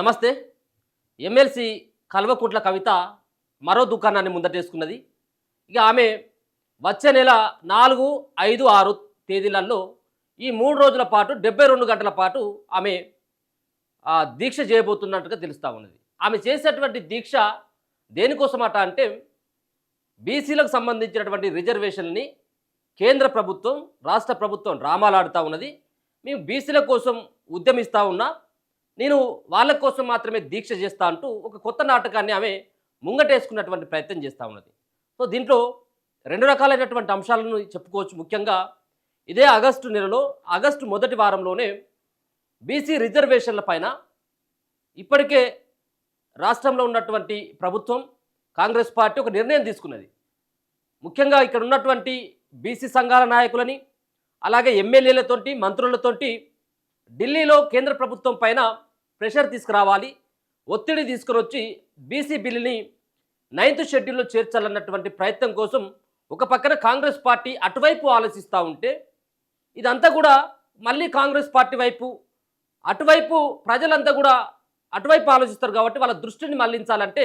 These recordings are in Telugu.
నమస్తే. ఎమ్మెల్సీ కల్వకుంట్ల కవిత మరో దుకాణాన్ని ముందటేసుకున్నది. ఇక ఆమె వచ్చే నెల 4, 5, 6 తేదీలలో ఈ 3 రోజుల పాటు 72 గంటల పాటు ఆమె దీక్ష చేయబోతున్నట్టుగా తెలుస్తూ ఉన్నది. ఆమె చేసేటువంటి దీక్ష దేనికోసమట అంటే బీసీలకు సంబంధించినటువంటి రిజర్వేషన్ని కేంద్ర ప్రభుత్వం రాష్ట్ర ప్రభుత్వం డ్రామాలాడుతూ ఉన్నది. మేము బీసీల కోసం ఉద్యమిస్తూ ఉన్నా, నేను వాళ్ళ కోసం మాత్రమే దీక్ష చేస్తా అంటూ ఒక కొత్త నాటకాన్ని ఆమె ముంగటేసుకున్నటువంటి ప్రయత్నం చేస్తూ ఉన్నది. సో దీంట్లో 2 రకాలైనటువంటి అంశాలను చెప్పుకోవచ్చు. ముఖ్యంగా ఇదే ఆగస్టు నెలలో ఆగస్టు మొదటి వారంలోనే బీసీ రిజర్వేషన్ల పైన ఇప్పటికే రాష్ట్రంలో ఉన్నటువంటి ప్రభుత్వం కాంగ్రెస్ పార్టీ ఒక నిర్ణయం తీసుకున్నది. ముఖ్యంగా ఇక్కడ ఉన్నటువంటి బీసీ సంఘాల నాయకులని అలాగే ఎమ్మెల్యేలతోటి మంత్రులతోటి ఢిల్లీలో కేంద్ర ప్రభుత్వం పైన ప్రెషర్ తీసుకురావాలి, ఒత్తిడి తీసుకుని వచ్చి బీసీ బిల్లుని 9th షెడ్యూల్లో చేర్చాలన్నటువంటి ప్రయత్నం కోసం ఒక పక్కన కాంగ్రెస్ పార్టీ అటువైపు ఆలోచిస్తూ ఉంటే, ఇదంతా కూడా మళ్ళీ కాంగ్రెస్ పార్టీ వైపు అటువైపు ప్రజలంతా కూడా అటువైపు ఆలోచిస్తారు కాబట్టి వాళ్ళ దృష్టిని మళ్లించాలంటే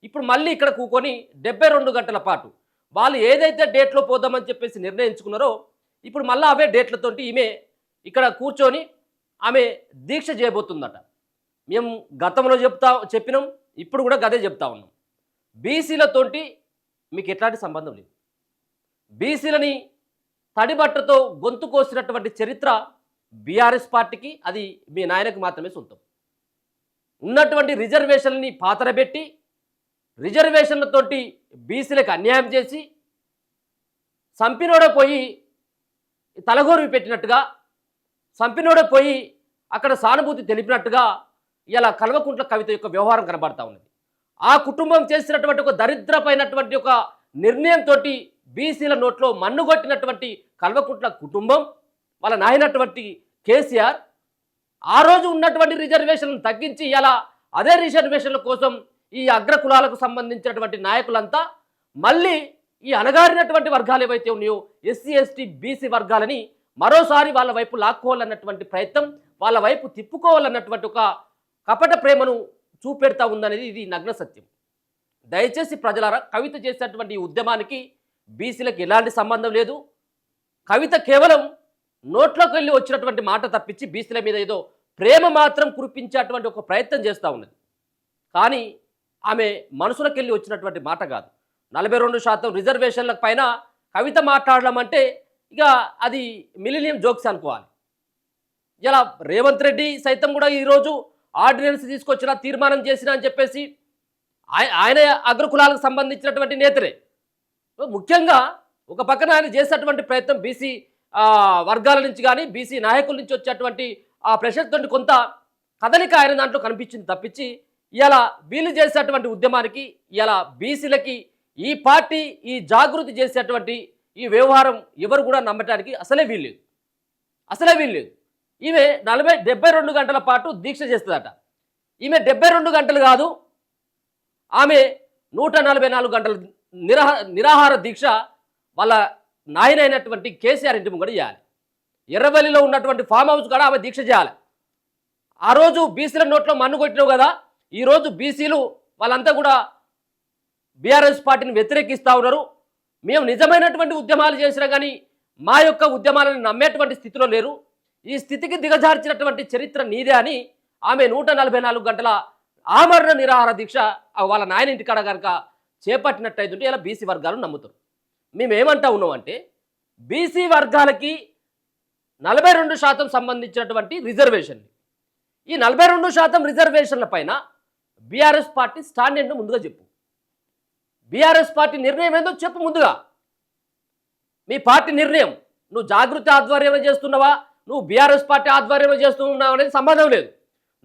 ఇప్పుడు మళ్ళీ ఇక్కడ కూకొని 72 గంటల పాటు వాళ్ళు ఏదైతే డేట్లో పోదామని చెప్పేసి నిర్ణయించుకున్నారో ఇప్పుడు మళ్ళీ అవే డేట్లతోటి ఈమె ఇక్కడ కూర్చొని ఆమె దీక్ష చేయబోతుందట. మేము గతంలో చెప్పినాం, ఇప్పుడు కూడా గదే చెప్తా ఉన్నాం. బీసీలతోటి మీకు ఎట్లాంటి సంబంధం లేదు. బీసీలని తడిబట్టతో గొంతు కోసినటువంటి చరిత్ర బీఆర్ఎస్ పార్టీకి, అది మీ నాయనకు మాత్రమే సొంతం. ఉన్నటువంటి రిజర్వేషన్ని పాతరబెట్టి రిజర్వేషన్లతోటి బీసీలకు అన్యాయం చేసి సంపినోడ పోయి తలగోరు పెట్టినట్టుగా, సంపినోడ పోయి అక్కడ సానుభూతి తెలిపినట్టుగా ఇలా కల్వకుంట్ల కవిత యొక్క వ్యవహారం కనబడతా ఉన్నది. ఆ కుటుంబం చేసినటువంటి ఒక దరిద్రపైనటువంటి ఒక నిర్ణయంతో బీసీల నోట్లో మన్నుగొట్టినటువంటి కల్వకుంట్ల కుటుంబం, వాళ్ళ నాయనటువంటి కేసీఆర్ ఆ రోజు ఉన్నటువంటి రిజర్వేషన్లను తగ్గించి ఇలా అదే రిజర్వేషన్ల కోసం ఈ అగ్రకులాలకు సంబంధించినటువంటి నాయకులంతా మళ్ళీ ఈ అణగారినటువంటి వర్గాలు ఏవైతే ఉన్నాయో ఎస్సీ ఎస్టీ బీసీ వర్గాలని మరోసారి వాళ్ళ వైపు లాక్కోవాలన్నటువంటి ప్రయత్నం, వాళ్ళ వైపు తిప్పుకోవాలన్నటువంటి ఒక కపట ప్రేమను చూపెడతా ఉందనేది ఇది నగ్న సత్యం. దయచేసి ప్రజలారా, కవిత చేసేటువంటి ఈ ఉద్యమానికి బీసీలకు ఎలాంటి సంబంధం లేదు. కవిత కేవలం నోట్లోకి వెళ్ళి వచ్చినటువంటి మాట తప్పించి బీసీల మీద ఏదో ప్రేమ మాత్రం కురిపించేటువంటి ఒక ప్రయత్నం చేస్తూ ఉన్నది. కానీ ఆమె మనసులోకి వెళ్ళి వచ్చినటువంటి మాట కాదు. 42% రిజర్వేషన్ల పైన కవిత మాట్లాడడం అంటే ఇక అది మిలీనియం జోక్స్ అనుకోవాలి. ఇలా రేవంత్ రెడ్డి సైతం కూడా ఈరోజు ఆర్డినెన్స్ తీసుకొచ్చిన, తీర్మానం చేసిన అని చెప్పేసి ఆయన అగ్రకులాలకు సంబంధించినటువంటి నేతలే. ముఖ్యంగా ఒక పక్కన ఆయన చేసేటువంటి ప్రయత్నం బీసీ వర్గాల నుంచి కానీ బీసీ నాయకుల నుంచి వచ్చేటువంటి ఆ ప్రెషర్ తోటి కొంత కదలిక ఆయన దాంట్లో కనిపించింది తప్పించి ఇలా వీళ్ళు చేసేటువంటి ఉద్యమానికి, ఇలా బీసీలకి ఈ పార్టీ ఈ జాగృతి చేసేటువంటి ఈ వ్యవహారం ఎవరు కూడా నమ్మటానికి అసలే వీల్లేదు. ఈమె 72 గంటల పాటు దీక్ష చేస్తుందట. ఈమె 72 గంటలు కాదు, ఆమె 144 గంటల నిరాహార దీక్ష వాళ్ళ నాయనైనటువంటి కేసీఆర్ ఇంటి ముంగడ చేయాలి. ఎర్రవల్లిలో ఉన్నటువంటి ఫామ్ హౌస్ కూడా ఆమె దీక్ష చేయాలి. ఆ రోజు బీసీల నోట్లో మన్ను కొట్టినావు కదా, ఈరోజు బీసీలు వాళ్ళంతా కూడా బీఆర్ఎస్ పార్టీని వ్యతిరేకిస్తూ ఉన్నారు. మేము నిజమైనటువంటి ఉద్యమాలు చేసినా కానీ మా యొక్క ఉద్యమాలను నమ్మేటువంటి స్థితిలో లేరు. ఈ స్థితికి దిగజార్చినటువంటి చరిత్ర నీదే అని ఆమె 144 గంటల ఆమరణ నిరాహార దీక్ష వాళ్ళ నాయన ఇంటికాడ కనుక చేపట్టినట్టయితే ఇలా బీసీ వర్గాలు నమ్ముతారు. మేమేమంటా ఉన్నాం అంటే బీసీ వర్గాలకి 42% సంబంధించినటువంటి రిజర్వేషన్, ఈ 42% రిజర్వేషన్ల పైన బీఆర్ఎస్ పార్టీ స్టాండ్ ఏంటో ముందుగా చెప్పు. బీఆర్ఎస్ పార్టీ నిర్ణయం ఏందో చెప్పు ముందుగా. మీ పార్టీ నిర్ణయం నువ్వు జాగృతి ఆధ్వర్యంలో చేస్తున్నావా, నువ్వు బీఆర్ఎస్ పార్టీ ఆధ్వర్యంలో చేస్తున్నావు అనేది సంబంధం లేదు.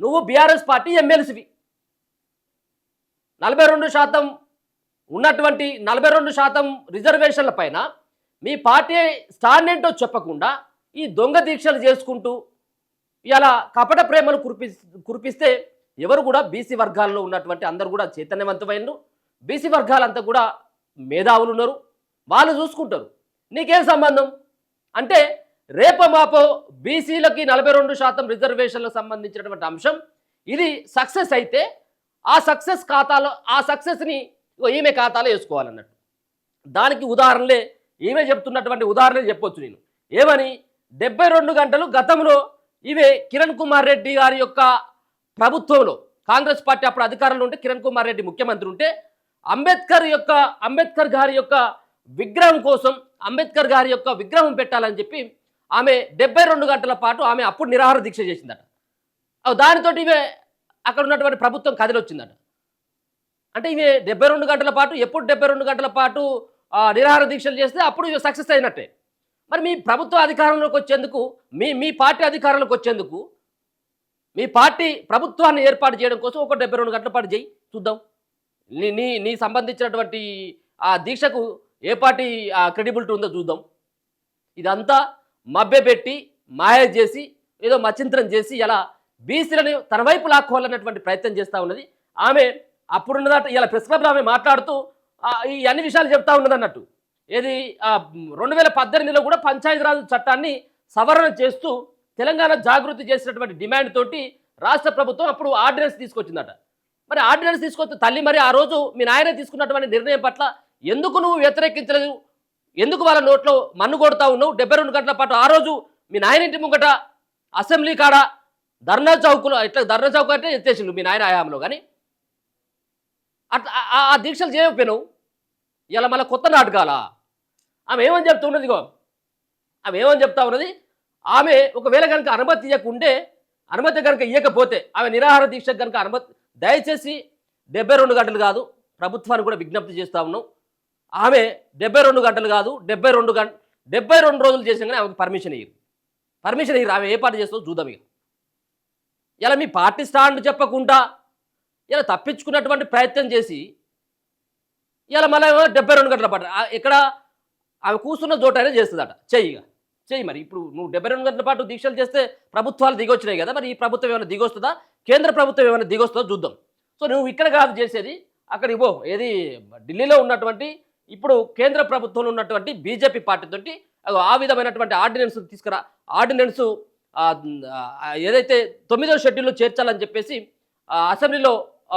నువ్వు బీఆర్ఎస్ పార్టీ ఎమ్మెల్సీవి. 42% ఉన్నటువంటి 42% రిజర్వేషన్ల పైన మీ పార్టీ స్టాండ్ ఏంటో చెప్పకుండా ఈ దొంగ దీక్షలు చేసుకుంటూ ఇలా కపట ప్రేమను కురిపిస్తే ఎవరు కూడా బీసీ వర్గాల్లో ఉన్నటువంటి అందరూ కూడా చైతన్యవంతమైనరు. బీసీ వర్గాలంతా కూడా మేధావులు ఉన్నారు, వాళ్ళు చూసుకుంటారు. నీకేం సంబంధం అంటే రేపో మాపో బీసీలకి 42% రిజర్వేషన్లకు సంబంధించినటువంటి అంశం ఇది సక్సెస్ అయితే ఆ సక్సెస్ ఖాతాలో ఆ సక్సెస్ని ఈమె ఖాతాలో వేసుకోవాలన్నట్టు. దానికి ఉదాహరణలే ఈమె చెప్తున్నటువంటి ఉదాహరణలు చెప్పొచ్చు నేను. ఏమని 72 గంటలు గతంలో ఇవే కిరణ్ కుమార్ రెడ్డి గారి యొక్క ప్రభుత్వంలో కాంగ్రెస్ పార్టీ అప్పుడు అధికారంలో ఉంటే కిరణ్ కుమార్ రెడ్డి ముఖ్యమంత్రి ఉంటే అంబేద్కర్ గారి యొక్క విగ్రహం కోసం అంబేద్కర్ గారి యొక్క విగ్రహం పెట్టాలని చెప్పి ఆమె 72 గంటల పాటు ఆమె అప్పుడు నిరాహార దీక్ష చేసిందట. దానితో ఇవే అక్కడ ఉన్నటువంటి ప్రభుత్వం కదిలొచ్చిందట. అంటే ఇవే 72 గంటల పాటు ఎప్పుడు 72 గంటల పాటు నిరాహార దీక్షలు చేస్తే అప్పుడు ఇవి సక్సెస్ అయినట్టే. మరి మీ ప్రభుత్వ అధికారంలోకి వచ్చేందుకు మీ పార్టీ అధికారంలోకి వచ్చేందుకు మీ పార్టీ ప్రభుత్వాన్ని ఏర్పాటు చేయడం కోసం ఒక 72 గంటల పాటు చేయి చూద్దాం. నీ సంబంధించినటువంటి ఆ దీక్షకు ఏ పార్టీ క్రెడిబిలిటీ ఉందో చూద్దాం. ఇదంతా మభ్యపెట్టి మాయ చేసి ఏదో మచింత్రం చేసి ఇలా బీసీలను తన వైపు లాక్కోవాలన్నటువంటి ప్రయత్నం చేస్తూ ఉన్నది ఆమె. అప్పుడున్నదట ఇలా ప్రెస్ క్లబ్లో ఆమె మాట్లాడుతూ ఈ అన్ని విషయాలు చెప్తా ఉన్నది అన్నట్టు. ఏది 2018లో కూడా పంచాయతీరాజ్ చట్టాన్ని సవరణ చేస్తూ తెలంగాణ జాగృతి చేసినటువంటి డిమాండ్ తోటి రాష్ట్ర ప్రభుత్వం అప్పుడు ఆర్డినెన్స్ తీసుకొచ్చిందట. మరి ఆర్డినెన్స్ తీసుకొస్తే తల్లి మరి ఆ రోజు మీ నాయన తీసుకున్నటువంటి నిర్ణయం పట్ల ఎందుకు నువ్వు వ్యతిరేకించలేదు? ఎందుకు వాళ్ళ నోట్లో మన్ను కొడతా ఉన్నావు? 72 గంటల పాటు ఆ రోజు మీ నాయన ఇంటి ముంగట అసెంబ్లీ కాడ ధర్నా చౌకులో ఇట్లా ధర్నా చౌక అంటే ఎత్తేసిండు మీ నాయన హయాంలో. కానీ అట్లా ఆ దీక్షలు చేయకపోయినావు. ఇలా మళ్ళీ కొత్త నాటకాలా? ఆమె ఏమని చెప్తా ఉన్నది? ఆమె ఏమని చెప్తా ఉన్నది? ఆమె ఒకవేళ కనుక అనుమతి కనుక ఇవ్వకపోతే ఆమె నిరాహార దీక్షకు కనుక అనుమతి దయచేసి 72 గంటలు కాదు, ప్రభుత్వాన్ని కూడా విజ్ఞప్తి చేస్తూ ఉన్నాం. ఆమె 72 గంటలు కాదు 72 రోజులు చేసినా కానీ ఆమెకు పర్మిషన్ ఇయ్యరు. ఆమె ఏ పార్టీ చేస్తుందో చూద్దాం. ఇక ఇలా మీ పార్టీ స్టాండ్ చెప్పకుండా ఇలా తప్పించుకున్నటువంటి ప్రయత్నం చేసి ఇలా మళ్ళీ 72 గంటల పాటు ఇక్కడ ఆమె కూర్చున్న చోటైనా చేస్తుందట. చెయ్యి మరి. ఇప్పుడు నువ్వు 72 గంటల పాటు దీక్షలు చేస్తే ప్రభుత్వాలు దిగొచ్చినాయి కదా, మరి ఈ ప్రభుత్వం ఏమైనా దిగొస్తుందా, కేంద్ర ప్రభుత్వం ఏమైనా దిగొస్తుందో చూద్దాం. సో నువ్వు ఇక్కడ కాదు చేసేది, అక్కడికి పో. ఏది ఢిల్లీలో ఉన్నటువంటి ఇప్పుడు కేంద్ర ప్రభుత్వంలో ఉన్నటువంటి బీజేపీ పార్టీతోటి ఆ విధమైనటువంటి ఆర్డినెన్స్ తీసుకురా. ఆర్డినెన్స్ ఏదైతే 9వ షెడ్యూల్లో చేర్చాలని చెప్పేసి అసెంబ్లీలో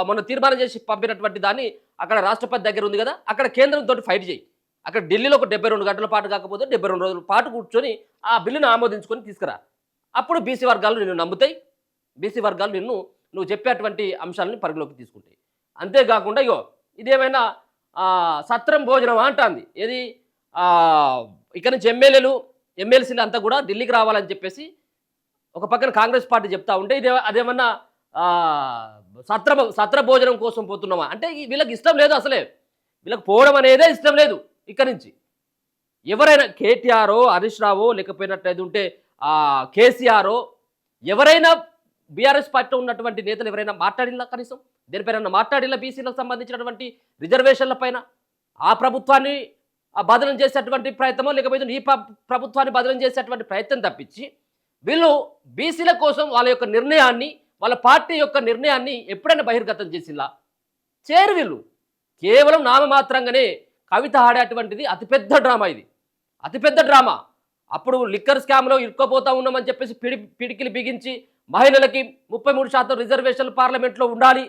మొన్న తీర్మానం చేసి పంపినటువంటి దాన్ని అక్కడ రాష్ట్రపతి దగ్గర ఉంది కదా, అక్కడ కేంద్రంతో ఫైట్ చేయి. అక్కడ ఢిల్లీలో ఒక 72 గంటల పాటు కాకపోతే 72 రోజుల పాటు కూర్చొని ఆ బిల్లును ఆమోదించుకొని తీసుకురా. అప్పుడు బీసీ వర్గాలు నిన్ను నమ్ముతాయి. బీసీ వర్గాలు నువ్వు చెప్పేటువంటి అంశాలను పరిగణలోకి తీసుకుంటాయి. అంతేకాకుండా ఇదేమైనా సత్రం భోజనం అంటుంది. ఏది ఇక్కడ నుంచి ఎమ్మెల్సీలు అంతా కూడా ఢిల్లీకి రావాలని చెప్పేసి ఒక పక్కన కాంగ్రెస్ పార్టీ చెప్తా ఉంటే అదేమన్నా సత్ర భోజనం కోసం పోతున్నామా అంటే వీళ్ళకి ఇష్టం లేదు. అసలే వీళ్ళకి పోవడం అనేదే ఇష్టం లేదు. ఇక్కడ నుంచి ఎవరైనా కేటీఆరో హరీష్ రావో లేకపోయినట్లయితే ఉంటే కేసీఆరో ఎవరైనా బీఆర్ఎస్ పార్టీలో ఉన్నటువంటి నేతలు ఎవరైనా మాట్లాడినా కనీసం దేనిపైన మాట్లాడినా బీసీలకు సంబంధించినటువంటి రిజర్వేషన్ల పైన ఆ ప్రభుత్వాన్ని బదలం చేసేటువంటి ప్రయత్నమో లేకపోతే ఈ ప్రభుత్వాన్ని బదలం చేసేటువంటి ప్రయత్నం తప్పించి వీళ్ళు బీసీల కోసం వాళ్ళ యొక్క నిర్ణయాన్ని వాళ్ళ పార్టీ యొక్క నిర్ణయాన్ని ఎప్పుడైనా బహిర్గతం చేసిందా? చేరు వీళ్ళు కేవలం నామమాత్రంగానే కవిత ఆడేటువంటిది అతిపెద్ద డ్రామా. ఇది అతిపెద్ద డ్రామా. అప్పుడు లిక్కర్ స్కామ్లో ఇరుక్కోపోతా ఉన్నామని చెప్పేసి పిడికిలు బిగించి మహిళలకి 33% రిజర్వేషన్లు పార్లమెంట్లో ఉండాలి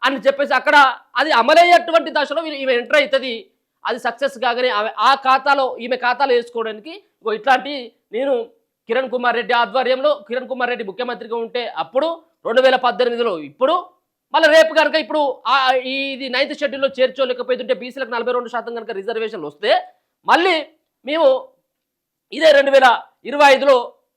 అని చెప్పేసి అక్కడ అది అమలయ్యేటువంటి దశలో ఈమె ఎంటర్ అవుతుంది. అది సక్సెస్ కాగానే ఈమె ఖాతాలో వేసుకోవడానికి ఇట్లాంటి నేను కిరణ్ కుమార్ రెడ్డి ఆధ్వర్యంలో కిరణ్ కుమార్ రెడ్డి ముఖ్యమంత్రిగా ఉంటే అప్పుడు 2018లో ఇప్పుడు మళ్ళీ రేపు కనుక ఇప్పుడు ఇది 9th షెడ్యూల్లో చేర్చోలేకపోతుంటే బీసీలకు 42% కనుక రిజర్వేషన్లు వస్తే మళ్ళీ మేము ఇదే 2025లో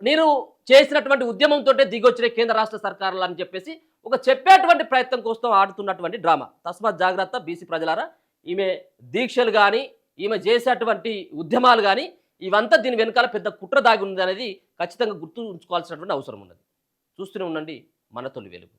నేను చేసినటువంటి ఉద్యమంతో దిగొచ్చిన కేంద్ర రాష్ట్ర సర్కారులు అని చెప్పేసి ఒక చెప్పేటువంటి ప్రయత్నం కోసం ఆడుతున్నటువంటి డ్రామా. తస్మాత్ జాగ్రత్త బీసీ ప్రజలారా. ఈమె దీక్షలు కానీ ఈమె చేసేటువంటి ఉద్యమాలు కానీ ఇవంతా దీని వెనకాల పెద్ద కుట్ర దాగి ఉంది అనేది ఖచ్చితంగా గుర్తు ఉంచుకోవాల్సినటువంటి అవసరం ఉన్నది. చూస్తూనే ఉండండి మన తొలి వెలుగు.